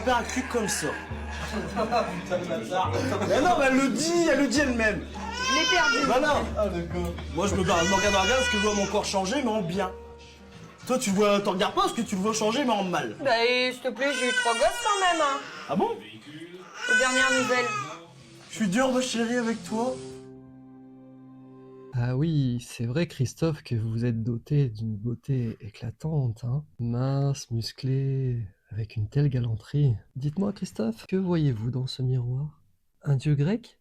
Faire un cul comme ça. Mais non, mais elle le dit elle-même. Je l'ai perdu. Voilà. Ah, d'accord. Moi, je me regarde dans le regard parce que je vois mon corps changer, mais en bien. Toi, t'en regardes pas parce que tu le vois changer, mais en mal. Bah, s'il te plaît, j'ai eu 3 gosses quand même, hein. Ah bon? Aux dernières nouvelles. Je suis dur, ma chérie, avec toi. Ah oui, c'est vrai, Christophe, que vous êtes doté d'une beauté éclatante, hein. Mince, musclé, avec une telle galanterie. Dites-moi, Christophe, que voyez-vous dans ce miroir? Un dieu grec?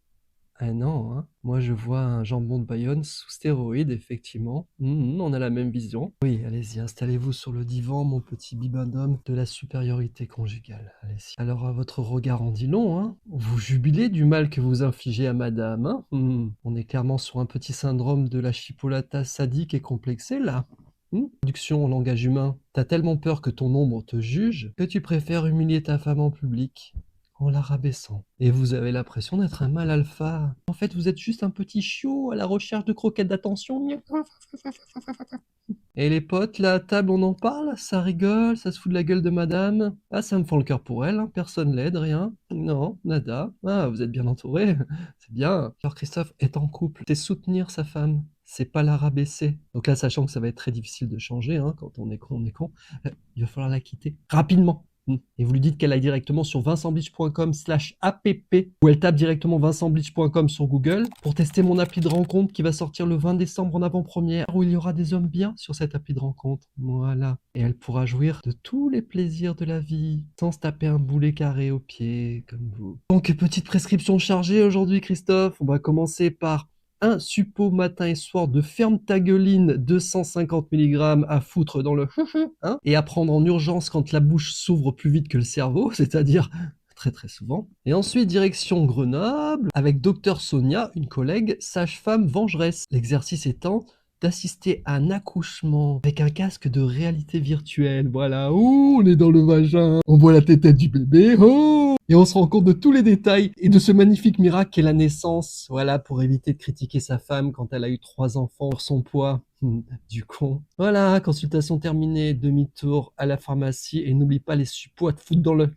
Ah non, hein. Moi, je vois un jambon de Bayonne sous stéroïdes, effectivement. On a la même vision. Oui, allez-y, installez-vous sur le divan, mon petit bibendum de la supériorité conjugale. Allez-y. Alors, à votre regard en dit long, hein. Vous jubilez du mal que vous infligez à madame, hein. On est clairement sur un petit syndrome de la chipolata sadique et complexée, là. Traduction en langage humain. T'as tellement peur que ton ombre te juge que tu préfères humilier ta femme en public en la rabaissant. Et vous avez l'impression d'être un mâle alpha. En fait, vous êtes juste un petit chiot à la recherche de croquettes d'attention. Et les potes, là, à table, on en parle? Ça rigole, ça se fout de la gueule de madame? Ah, ça me fend le cœur pour elle, hein. Personne l'aide, rien. Non, nada. Ah, vous êtes bien entouré. C'est bien. Alors, Christophe est en couple. C'est soutenir sa femme. C'est pas la rabaisser. Donc là, sachant que ça va être très difficile de changer, hein, quand on est con, il va falloir la quitter. Rapidement. Et vous lui dites qu'elle aille directement sur vincentbleach.com/app ou elle tape directement vincentbleach.com sur Google pour tester mon appli de rencontre qui va sortir le 20 décembre en avant-première où il y aura des hommes bien sur cette appli de rencontre. Voilà. Et elle pourra jouir de tous les plaisirs de la vie sans se taper un boulet carré au pied comme vous. Donc, petite prescription chargée aujourd'hui, Christophe. On va commencer par un suppo matin et soir de ferme ta gueuline 250 mg à foutre dans le hein, et à prendre en urgence quand la bouche s'ouvre plus vite que le cerveau, c'est-à-dire très très souvent. Et ensuite direction Grenoble avec Docteur Sonia, une collègue sage-femme vengeresse. L'exercice étant d'assister à un accouchement avec un casque de réalité virtuelle. Voilà, ouh, on est dans le vagin, on voit la tétette du bébé, oh, et on se rend compte de tous les détails et de ce magnifique miracle qu'est la naissance. Voilà, pour éviter de critiquer sa femme quand elle a eu 3 enfants pour son poids. Du con. Voilà, consultation terminée, demi-tour à la pharmacie et n'oublie pas les suppos à te foutre dans le...